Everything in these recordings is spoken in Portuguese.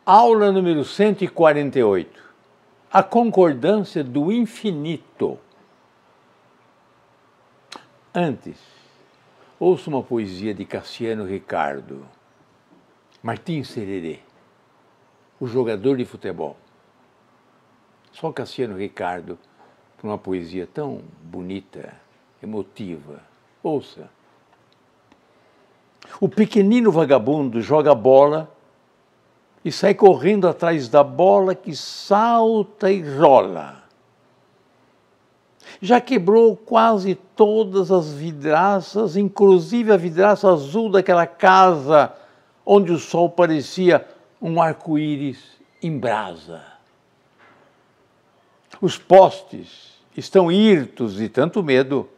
Aula número 148. A concordância do infinito. Antes, ouça uma poesia de Cassiano Ricardo. Martim Sererê, o jogador de futebol. Só Cassiano Ricardo, com uma poesia tão bonita, emotiva. Ouça. O pequenino vagabundo joga bola e sai correndo atrás da bola que salta e rola. Já quebrou quase todas as vidraças, inclusive a vidraça azul daquela casa onde o sol parecia um arco-íris em brasa. Os postes estão hirtos de tanto medo.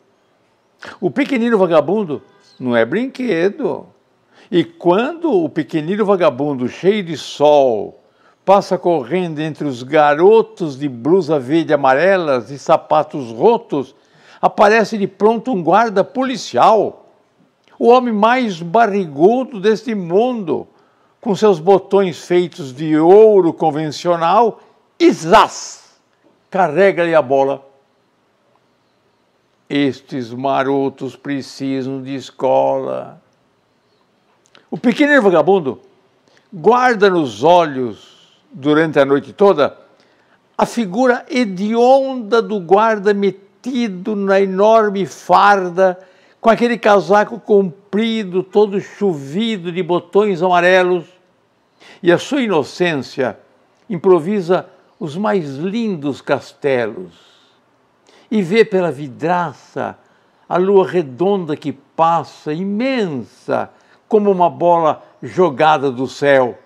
O pequenino vagabundo não é brinquedo. E quando o pequenino vagabundo, cheio de sol, passa correndo entre os garotos de blusa verde e amarelas e sapatos rotos, aparece de pronto um guarda policial, o homem mais barrigudo deste mundo, com seus botões feitos de ouro convencional, e zás, carrega-lhe a bola. Estes marotos precisam de escola. O pequenino vagabundo guarda nos olhos, durante a noite toda, a figura hedionda do guarda metido na enorme farda, com aquele casaco comprido, todo chovido de botões amarelos, e a sua inocência improvisa os mais lindos castelos, e vê pela vidraça a lua redonda que passa, imensa, como uma bola jogada do céu.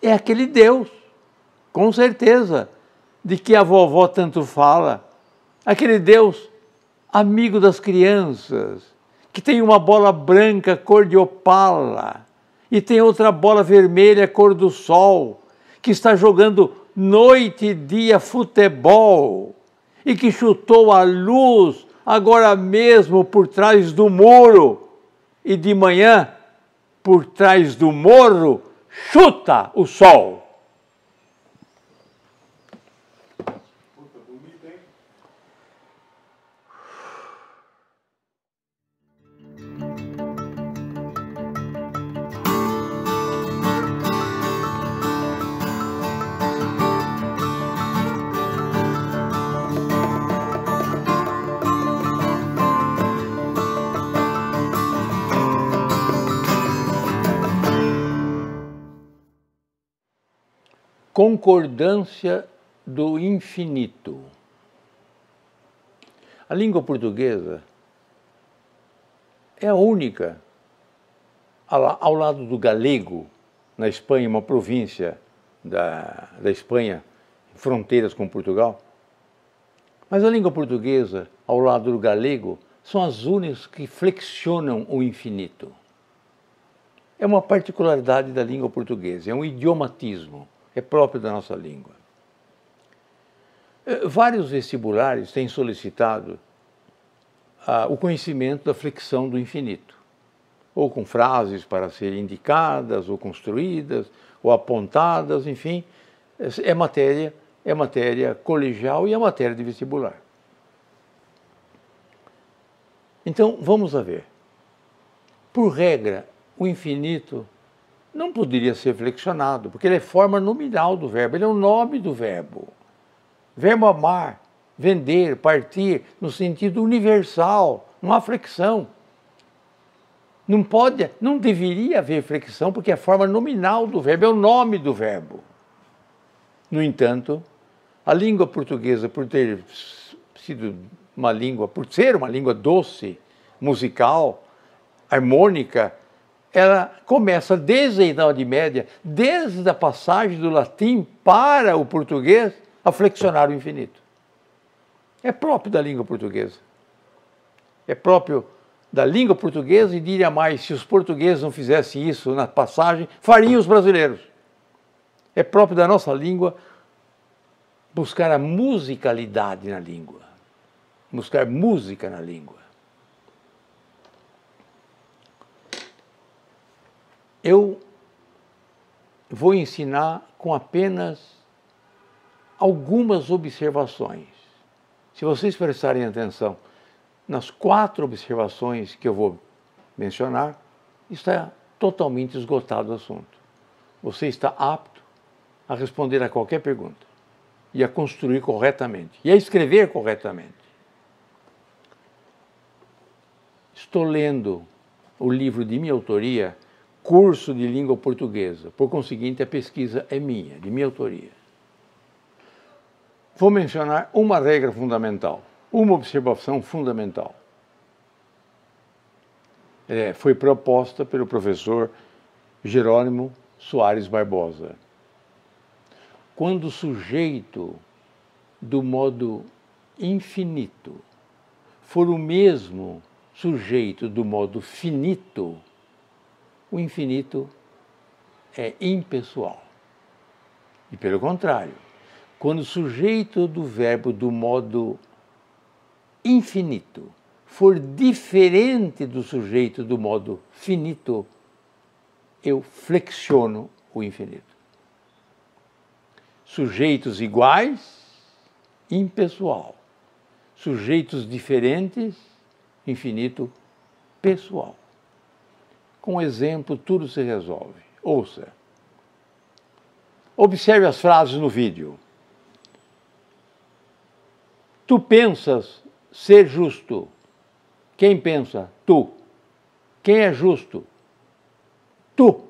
É aquele Deus, com certeza, de que a vovó tanto fala. Aquele Deus, amigo das crianças, que tem uma bola branca cor de opala e tem outra bola vermelha cor do sol, que está jogando noite e dia futebol e que chutou a luz agora mesmo por trás do muro. E de manhã, por trás do morro, chuta o sol. Puta, bonito, hein? Concordância do infinito. A língua portuguesa é a única, ao lado do galego, na Espanha, uma província da Espanha, fronteiras com Portugal. Mas a língua portuguesa, ao lado do galego, são as únicas que flexionam o infinito. É uma particularidade da língua portuguesa, é um idiomatismo. É próprio da nossa língua. Vários vestibulares têm solicitado o conhecimento da flexão do infinito, ou com frases para serem indicadas, ou construídas, ou apontadas, enfim, é matéria colegial e é matéria de vestibular. Então, vamos a ver. Por regra, o infinito não poderia ser flexionado, porque ele é forma nominal do verbo, ele é o nome do verbo. Verbo amar, vender, partir, no sentido universal, não há flexão. Não deveria haver flexão, porque é a forma nominal do verbo, é o nome do verbo. No entanto, a língua portuguesa, por ser uma língua doce, musical, harmônica, ela começa desde a Idade Média, desde a passagem do latim para o português, a flexionar o infinito. É próprio da língua portuguesa. É próprio da língua portuguesa e diria mais, se os portugueses não fizessem isso na passagem, fariam os brasileiros. É próprio da nossa língua buscar a musicalidade na língua. Buscar música na língua. Eu vou ensinar com apenas algumas observações. Se vocês prestarem atenção nas 4 observações que eu vou mencionar, está totalmente esgotado o assunto. Você está apto a responder a qualquer pergunta e a construir corretamente e a escrever corretamente. Estou lendo o livro de minha autoria, Curso de Língua Portuguesa. Por conseguinte, a pesquisa é minha, de minha autoria. Vou mencionar uma regra fundamental, uma observação fundamental. Foi proposta pelo professor Jerônimo Soares Barbosa. Quando o sujeito do modo infinito for o mesmo sujeito do modo finito, o infinito é impessoal. E pelo contrário, quando o sujeito do verbo do modo infinito for diferente do sujeito do modo finito, eu flexiono o infinito. Sujeitos iguais, impessoal. Sujeitos diferentes, infinito, pessoal. Com exemplo, tudo se resolve. Ouça. Observe as frases no vídeo. Tu pensas ser justo. Quem pensa? Tu. Quem é justo? Tu.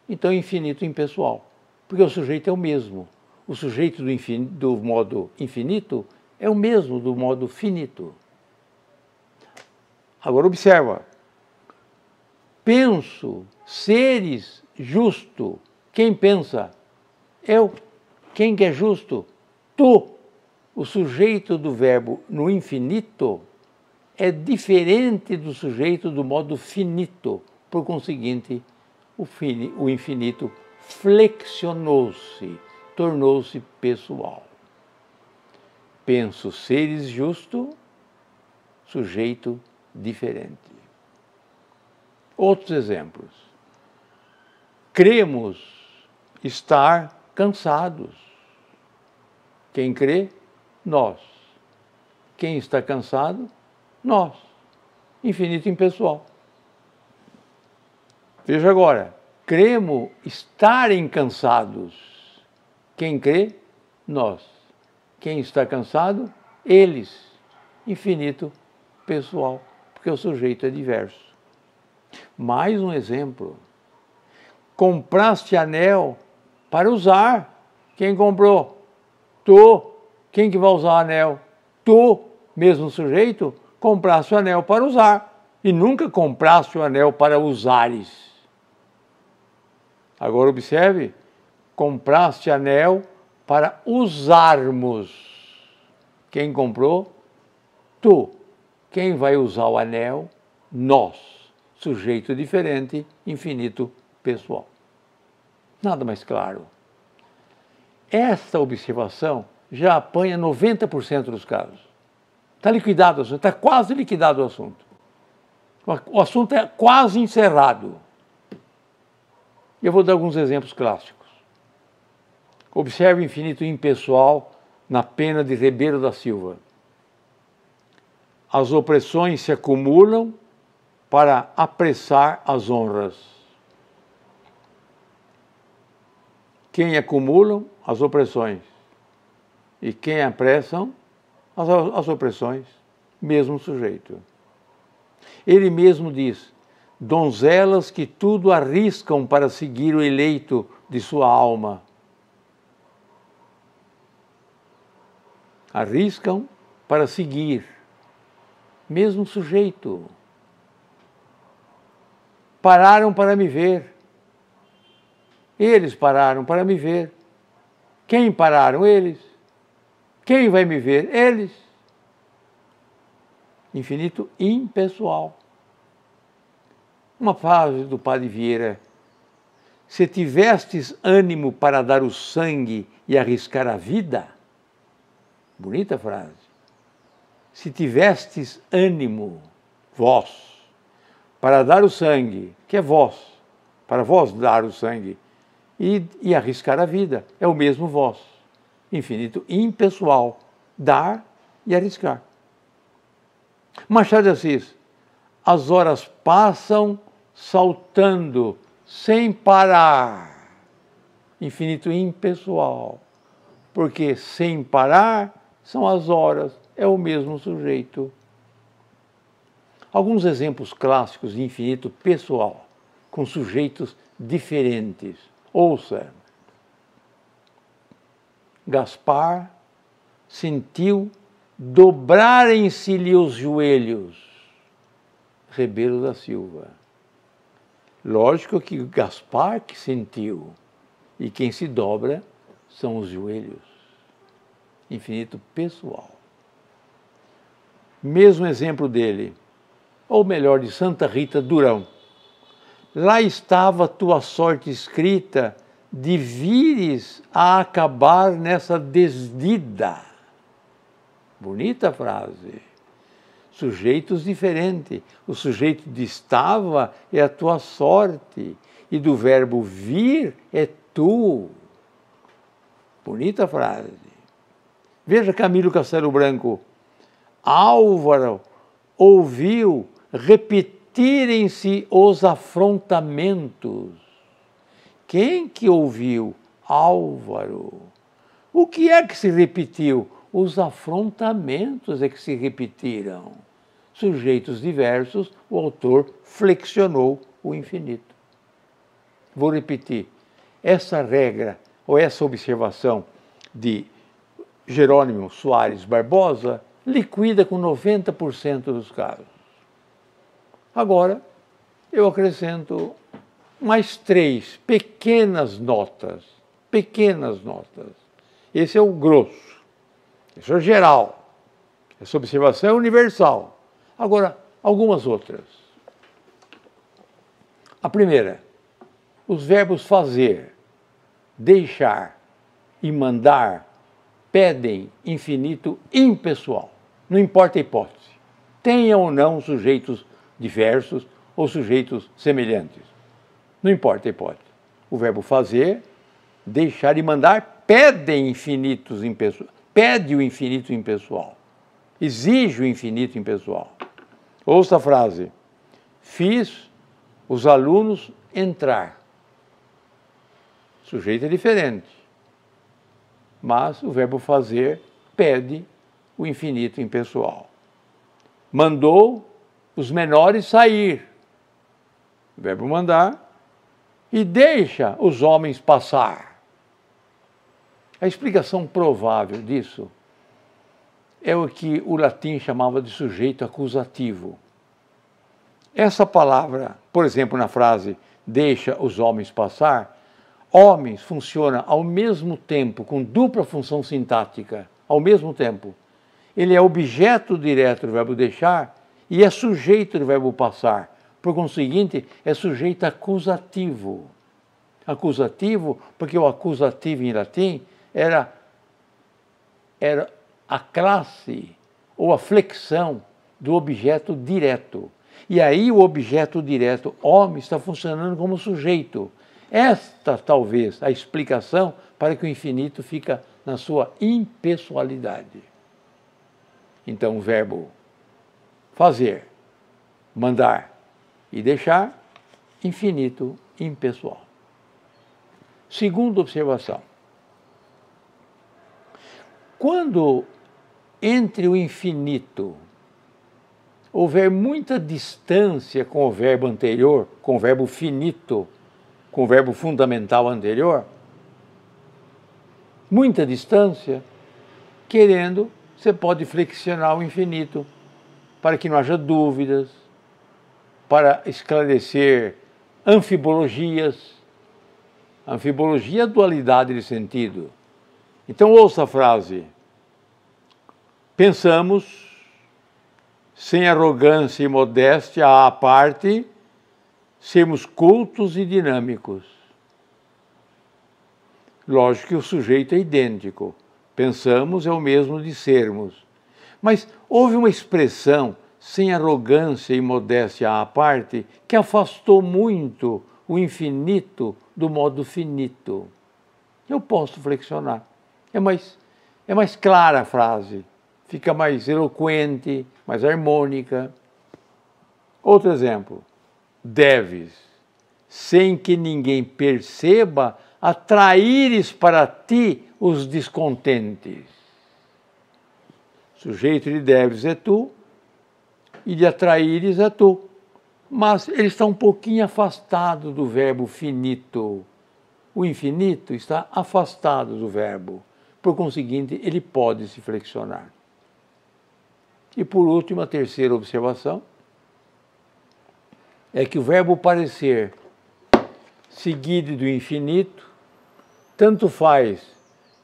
Então, infinito impessoal. Porque o sujeito é o mesmo. O sujeito do modo infinito é o mesmo do modo finito. Agora, observa. Penso seres justo. Quem pensa? Eu. Quem que é justo? Tu. O sujeito do verbo no infinito é diferente do sujeito do modo finito. Por conseguinte, o infinito flexionou-se, tornou-se pessoal. Penso seres justo, sujeito diferente. Outros exemplos. Cremos estar cansados. Quem crê? Nós. Quem está cansado? Nós. Infinito impessoal. Veja agora. Cremos estarem cansados. Quem crê? Nós. Quem está cansado? Eles. Infinito pessoal, porque o sujeito é diverso. Mais um exemplo. Compraste anel para usar. Quem comprou? Tu. Quem que vai usar o anel? Tu, mesmo sujeito, compraste o anel para usar. E nunca compraste o anel para usares. Agora observe. Compraste anel para usarmos. Quem comprou? Tu. Quem vai usar o anel? Nós. Sujeito diferente, infinito, pessoal. Nada mais claro. Esta observação já apanha 90% dos casos. Está liquidado o assunto, está quase liquidado o assunto. O assunto é quase encerrado. Eu vou dar alguns exemplos clássicos. Observe o infinito impessoal na pena de Ribeiro da Silva. As opressões se acumulam para apressar as honras. Quem acumulam? As opressões. E quem apressam? As opressões. Mesmo sujeito. Ele mesmo diz, donzelas que tudo arriscam para seguir o eleito de sua alma. Arriscam para seguir. Mesmo sujeito. Pararam para me ver. Eles pararam para me ver. Quem pararam? Eles. Quem vai me ver? Eles. Infinito impessoal. Uma frase do Padre Vieira. Se tivestes ânimo para dar o sangue e arriscar a vida, bonita frase. Se tivestes ânimo, vós, para dar o sangue, que é vós, para vós dar o sangue, e arriscar a vida. É o mesmo vós. Infinito impessoal. Dar e arriscar. Machado de Assis. As horas passam saltando sem parar. Infinito impessoal. Porque sem parar são as horas, é o mesmo sujeito. Alguns exemplos clássicos de infinito pessoal, com sujeitos diferentes. Ouça. Gaspar sentiu dobrarem-se-lhe os joelhos. Rebelo da Silva. Lógico que Gaspar que sentiu, e quem se dobra são os joelhos. Infinito pessoal. Mesmo exemplo dele, ou melhor, de Santa Rita Durão. Lá estava tua sorte escrita, de vires a acabar nessa desdida. Bonita frase. Sujeitos diferentes. O sujeito de estava é a tua sorte, e do verbo vir é tu. Bonita frase. Veja Camilo Castelo Branco. Álvaro ouviu repetirem-se os afrontamentos. Quem que ouviu? Álvaro. O que é que se repetiu? Os afrontamentos é que se repetiram. Sujeitos diversos, o autor flexionou o infinito. Vou repetir. Essa regra, ou essa observação de Jerônimo Soares Barbosa, liquida com 90% dos casos. Agora, eu acrescento mais 3 pequenas notas. Pequenas notas. Esse é o grosso. Esse é o geral. Essa observação é universal. Agora, algumas outras. A primeira, os verbos fazer, deixar e mandar pedem infinito impessoal. Não importa a hipótese. Tenha ou não sujeitos diversos ou sujeitos semelhantes. Não importa a hipótese. O verbo fazer, deixar e mandar pedem infinitos impessoais. Pede o infinito impessoal. Exige o infinito impessoal. Ouça a frase. Fiz os alunos entrar. O sujeito é diferente. Mas o verbo fazer pede o infinito impessoal. Mandou os menores sair. O verbo mandar. E deixa os homens passar. A explicação provável disso é o que o latim chamava de sujeito acusativo. Essa palavra, por exemplo, na frase deixa os homens passar, homens funciona ao mesmo tempo, com dupla função sintática, ao mesmo tempo. Ele é objeto direto do verbo deixar e é sujeito do verbo passar. Por conseguinte, é sujeito acusativo. Acusativo, porque o acusativo em latim era a classe ou a flexão do objeto direto. E aí o objeto direto, homem, está funcionando como sujeito. Esta, talvez, a explicação para que o infinito fica na sua impessoalidade. Então, o verbo fazer, mandar e deixar, infinito impessoal. Segunda observação. Quando entre o infinito houver muita distância com o verbo anterior, com o verbo finito, com o verbo fundamental anterior, muita distância, querendo, você pode flexionar o infinito para que não haja dúvidas, para esclarecer anfibologias. Anfibologia é a dualidade de sentido. Então ouça a frase. Pensamos, sem arrogância e modéstia à parte, sermos cultos e dinâmicos. Lógico que o sujeito é idêntico. Pensamos é o mesmo de sermos. Mas houve uma expressão, sem arrogância e modéstia à parte, que afastou muito o infinito do modo finito. Eu posso flexionar. É mais clara a frase, fica mais eloquente, mais harmônica. Outro exemplo. Deves, sem que ninguém perceba, atraíres para ti os descontentes. Sujeito de deves é tu, e de atraíres é tu. Mas ele está um pouquinho afastado do verbo finito. O infinito está afastado do verbo. Por conseguinte, ele pode se flexionar. E por último, a terceira observação é que o verbo parecer seguido do infinito, tanto faz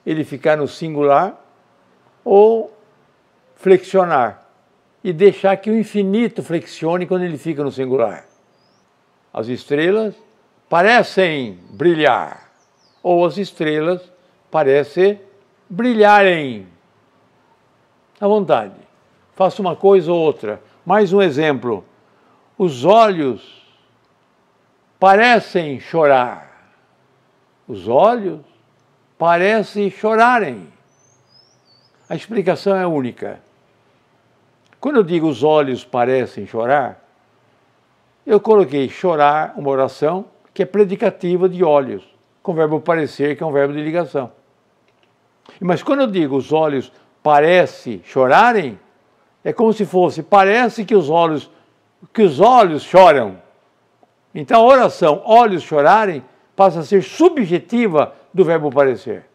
ele ficar no singular ou flexionar e deixar que o infinito flexione quando ele fica no singular. As estrelas parecem brilhar, ou as estrelas parecem brilharem. À vontade. Faça uma coisa ou outra. Mais um exemplo. Os olhos parecem chorar. Os olhos parecem chorarem. A explicação é única. Quando eu digo os olhos parecem chorar, eu coloquei chorar, uma oração que é predicativa de olhos, com o verbo parecer, que é um verbo de ligação. Mas quando eu digo os olhos parecem chorarem, é como se fosse, parece que os olhos choram. Então a oração olhos chorarem passa a ser subjetiva do verbo parecer.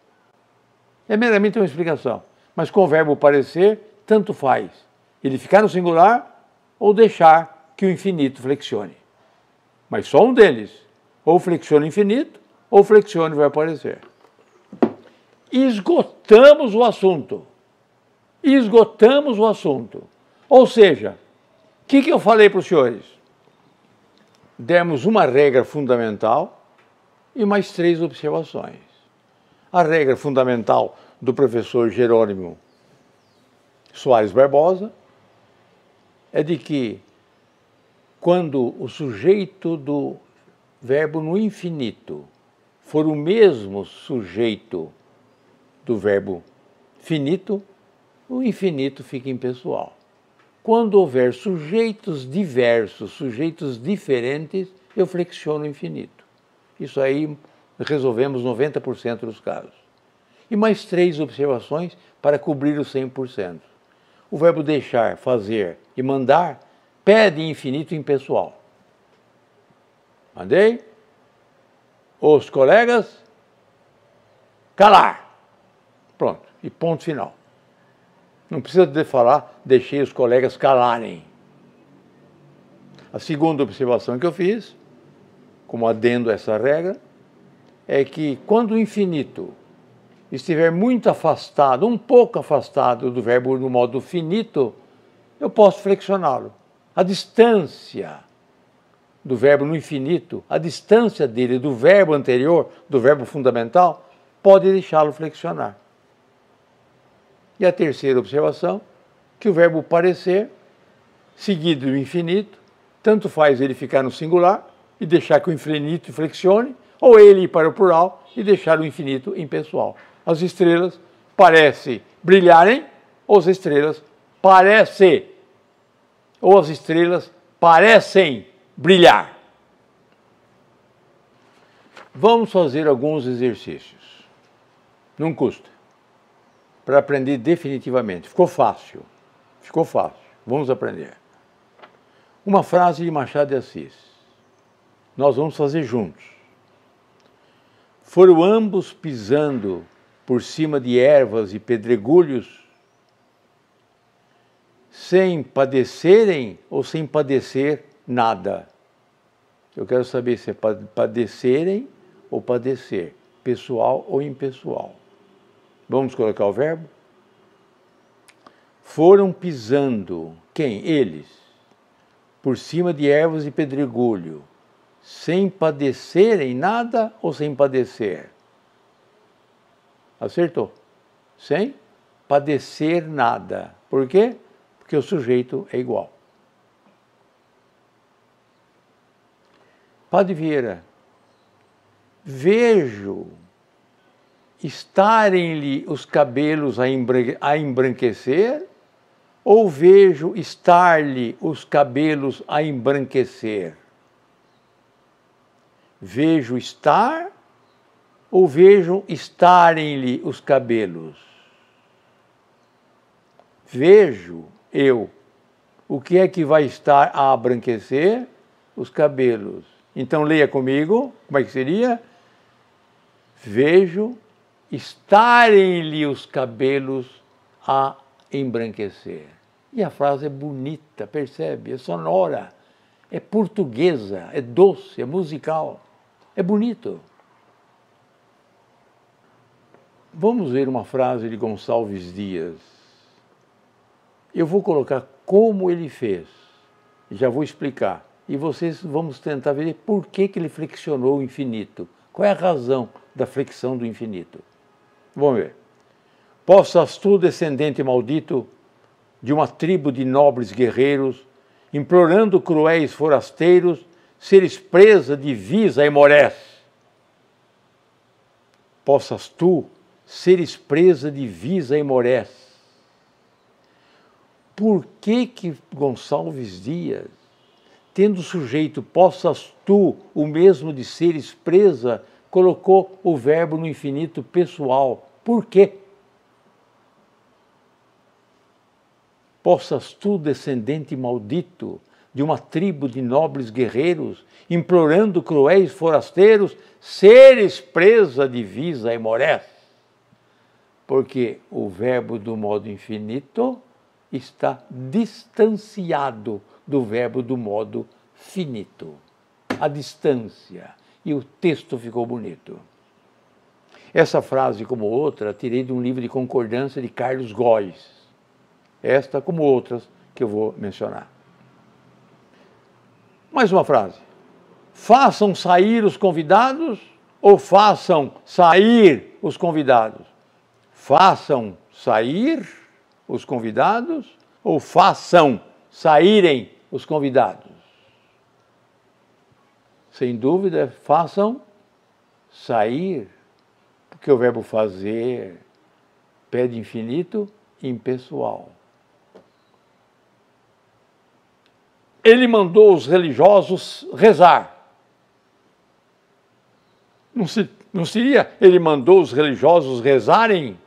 É meramente uma explicação. Mas com o verbo parecer, tanto faz. Ele ficar no singular ou deixar que o infinito flexione. Mas só um deles. Ou flexiona o infinito, ou flexione o verbo parecer. Esgotamos o assunto. Esgotamos o assunto. Ou seja, o que eu falei para os senhores? Demos uma regra fundamental e mais 3 observações. A regra fundamental do professor Jerônimo Soares Barbosa é de que quando o sujeito do verbo no infinito for o mesmo sujeito do verbo finito, o infinito fica impessoal. Quando houver sujeitos diversos, sujeitos diferentes, eu flexiono o infinito. Isso aí resolvemos 90% dos casos. E mais 3 observações para cobrir os 100%. O verbo deixar, fazer e mandar pede infinito impessoal. Mandei? Os colegas? Calar. Pronto. E ponto final. Não precisa de falar, deixei os colegas calarem. A segunda observação que eu fiz, como adendo a essa regra, é que quando o infinito estiver muito afastado, um pouco afastado do verbo no modo finito, eu posso flexioná-lo. A distância do verbo no infinito, a distância dele do verbo anterior, do verbo fundamental, pode deixá-lo flexionar. E a terceira observação, que o verbo parecer, seguido do infinito, tanto faz ele ficar no singular e deixar que o infinito flexione, ou ele ir para o plural e deixar o infinito impessoal. As estrelas parecem brilharem, ou as estrelas parecem, ou as estrelas parecem brilhar. Vamos fazer alguns exercícios. Não custa. Para aprender definitivamente. Ficou fácil. Ficou fácil. Vamos aprender. Uma frase de Machado de Assis. Nós vamos fazer juntos. Foram ambos pisando por cima de ervas e pedregulhos, sem padecerem ou sem padecer nada. Eu quero saber se é padecerem ou padecer, pessoal ou impessoal. Vamos colocar o verbo? Foram pisando, quem? Eles, por cima de ervas e pedregulho, sem padecerem nada ou sem padecer? Acertou. Sem padecer nada. Por quê? Porque o sujeito é igual. Padre Vieira, Vejo estarem-lhe os cabelos a embranquecer, ou vejo estar-lhe os cabelos a embranquecer? Vejo estar, ou vejo estarem-lhe os cabelos? Vejo eu. O que é que vai estar a embranquecer? Os cabelos. Então leia comigo, como é que seria? Vejo estarem-lhe os cabelos a embranquecer. E a frase é bonita, percebe? É sonora, é portuguesa, é doce, é musical, é bonito. Vamos ver uma frase de Gonçalves Dias. Eu vou colocar como ele fez, já vou explicar. E vocês vamos tentar ver por que ele flexionou o infinito. Qual é a razão da flexão do infinito? Vamos ver. Possas tu, descendente maldito, de uma tribo de nobres guerreiros, implorando cruéis forasteiros, seres presa de vis a Emorés. Possas tu, seres presa de vis a Emorés. Por que Gonçalves Dias, tendo sujeito possas tu, o mesmo de seres presa, colocou o verbo no infinito pessoal? Por quê? Possas tu, descendente maldito, de uma tribo de nobres guerreiros, implorando cruéis forasteiros, seres presa de vis a Emorés. Porque o verbo do modo infinito está distanciado do verbo do modo finito. A distância. E o texto ficou bonito. Essa frase, como outra, tirei de um livro de concordância de Carlos Góes. Esta, como outras, que eu vou mencionar. Mais uma frase. Façam sair os convidados ou façam sair os convidados? Façam sair os convidados ou façam saírem os convidados? Sem dúvida, façam sair, porque o verbo fazer pede infinito impessoal. Ele mandou os religiosos rezar. Não seria ele mandou os religiosos rezarem?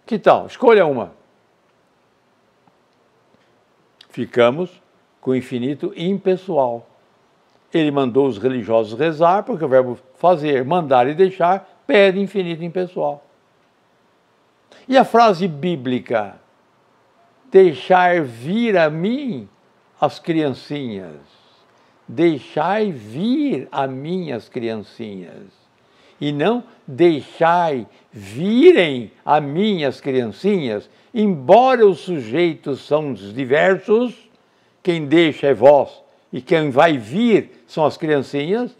Que tal? Escolha uma. Ficamos com o infinito impessoal. Ele mandou os religiosos rezar, porque o verbo fazer, mandar e deixar pede infinito impessoal. E a frase bíblica, deixar vir a mim as criancinhas. Deixai vir a mim as criancinhas. E não deixai virem a mim as criancinhas, embora os sujeitos são diversos, quem deixa é vós e quem vai vir são as criancinhas,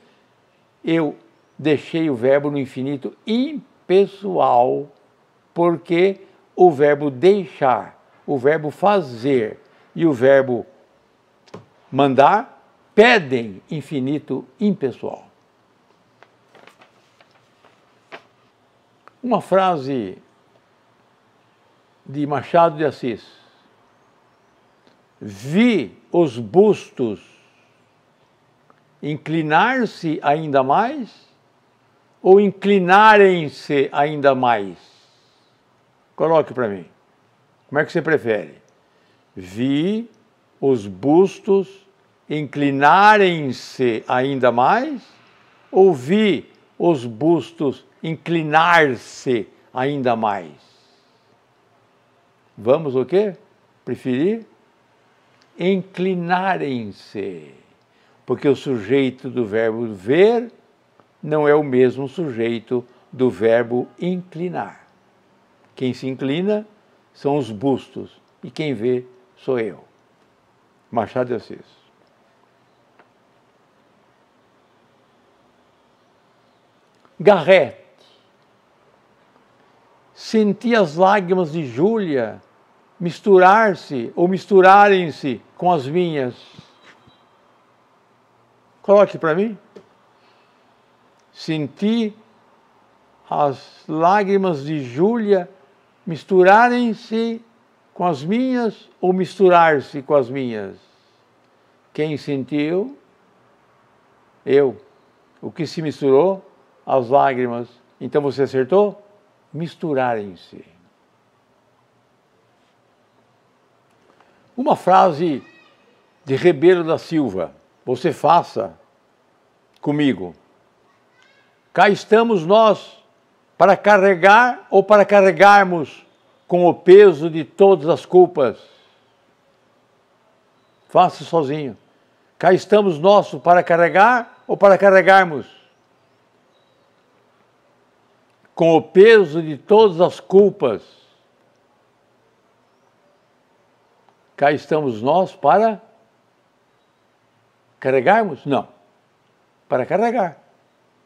eu deixei o verbo no infinito impessoal, porque o verbo deixar, o verbo fazer e o verbo mandar pedem infinito impessoal. Uma frase de Machado de Assis. Vi os bustos inclinar-se ainda mais ou inclinarem-se ainda mais? Coloque para mim. Como é que você prefere? Vi os bustos inclinarem-se ainda mais ou vi os bustos inclinar-se ainda mais? Vamos o quê? Preferir? Inclinarem-se. Porque o sujeito do verbo ver não é o mesmo sujeito do verbo inclinar. Quem se inclina são os bustos e quem vê sou eu. Machado de Assis. Garrett. Senti as lágrimas de Júlia misturar-se ou misturarem-se com as minhas. Coloque para mim. senti as lágrimas de Júlia misturarem-se com as minhas ou misturar-se com as minhas? Quem sentiu? Eu. O que se misturou? As lágrimas. Então você acertou? Misturarem-se. Uma frase de Rebelo da Silva. Você faça comigo. Cá estamos nós para carregar ou para carregarmos com o peso de todas as culpas. Faça sozinho. Cá estamos nós para carregar ou para carregarmos com o peso de todas as culpas. Cá estamos nós para carregarmos? Não. Para carregar.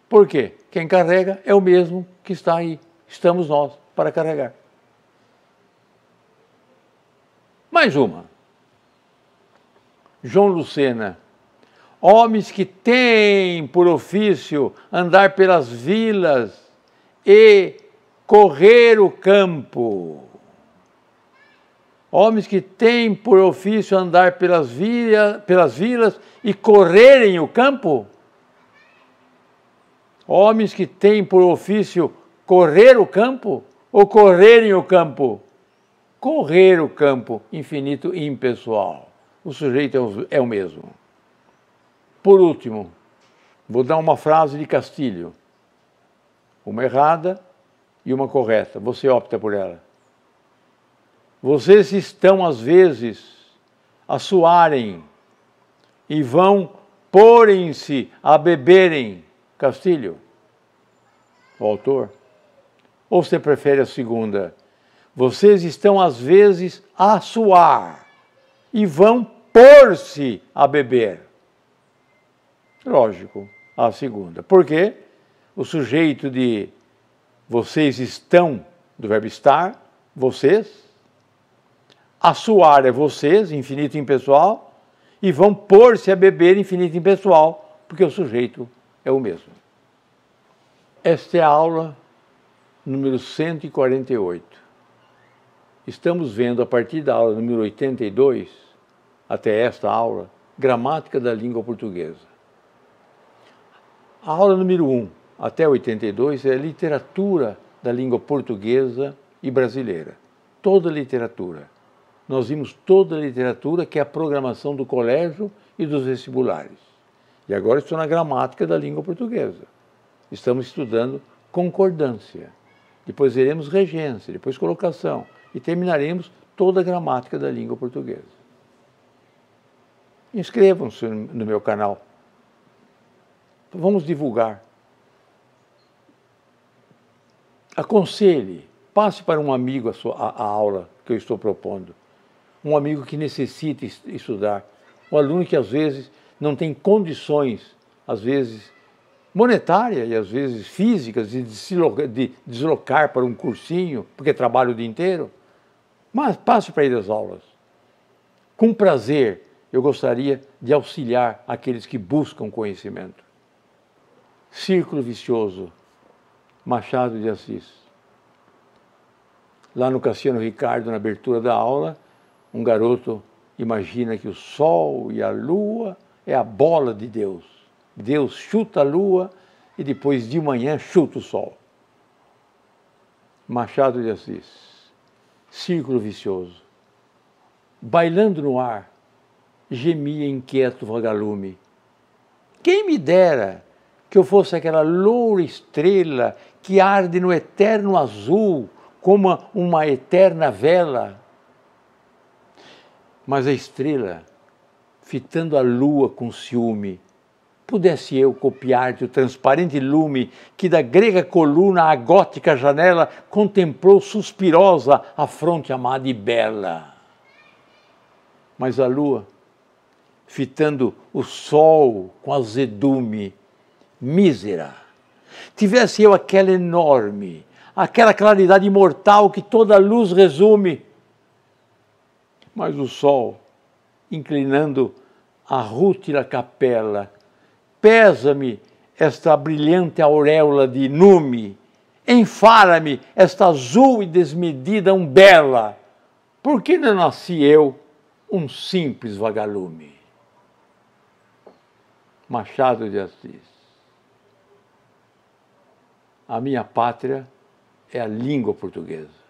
Por quê? Quem carrega é o mesmo que está aí. Estamos nós para carregar. Mais uma. João Lucena. Homens que têm por ofício andar pelas vilas e correr o campo. Homens que têm por ofício andar pelas vilas e correrem o campo. Homens que têm por ofício correr o campo ou correrem o campo? Correr o campo, infinito e impessoal. O sujeito é o mesmo. Por último, vou dar uma frase de Castilho. Uma errada e uma correta. Você opta por ela. Vocês estão, às vezes, a suarem e vão porem-se a beberem. Castilho, o autor. Ou você prefere a segunda? Vocês estão, às vezes, a suar e vão pôr-se a beber. Lógico, a segunda. Por quê? O sujeito de vocês estão, do verbo estar, vocês. A suar é vocês, infinito e impessoal, e vão pôr-se a beber, infinito e impessoal, porque o sujeito é o mesmo. Esta é a aula número 148. Estamos vendo, a partir da aula número 82, até esta aula, gramática da língua portuguesa. A aula número 1 até 82 é a literatura da língua portuguesa e brasileira. Toda a literatura. Nós vimos toda a literatura, que é a programação do colégio e dos vestibulares. E agora estou na gramática da língua portuguesa. Estamos estudando concordância. Depois veremos regência, depois colocação. E terminaremos toda a gramática da língua portuguesa. Inscrevam-se no meu canal. Vamos divulgar. Aconselhe, passe para um amigo a aula que eu estou propondo. Um amigo que necessite estudar. Um aluno que às vezes não tem condições, às vezes monetárias e às vezes físicas, de deslocar para um cursinho, porque trabalha o dia inteiro. Mas passe para ele as aulas. Com prazer, eu gostaria de auxiliar aqueles que buscam conhecimento. Círculo vicioso, Machado de Assis. Lá no Cassiano Ricardo, na abertura da aula, um garoto imagina que o sol e a lua é a bola de Deus. Deus chuta a lua e depois de manhã chuta o sol. Machado de Assis. Círculo vicioso. Bailando no ar, gemia inquieto vagalume. Quem me dera que eu fosse aquela loura estrela que arde no eterno azul, como uma eterna vela. Mas a estrela, fitando a lua com ciúme, pudesse eu copiar-te o transparente lume que da grega coluna à gótica janela contemplou suspirosa a fronte amada e bela. Mas a lua, fitando o sol com azedume, mísera, tivesse eu aquela enorme, aquela claridade imortal que toda luz resume. Mas o sol, inclinando a rútila capela, pesa-me esta brilhante auréola de nume, enfara-me esta azul e desmedida umbela. Por que não nasci eu, um simples vagalume? Machado de Assis. A minha pátria é a língua portuguesa.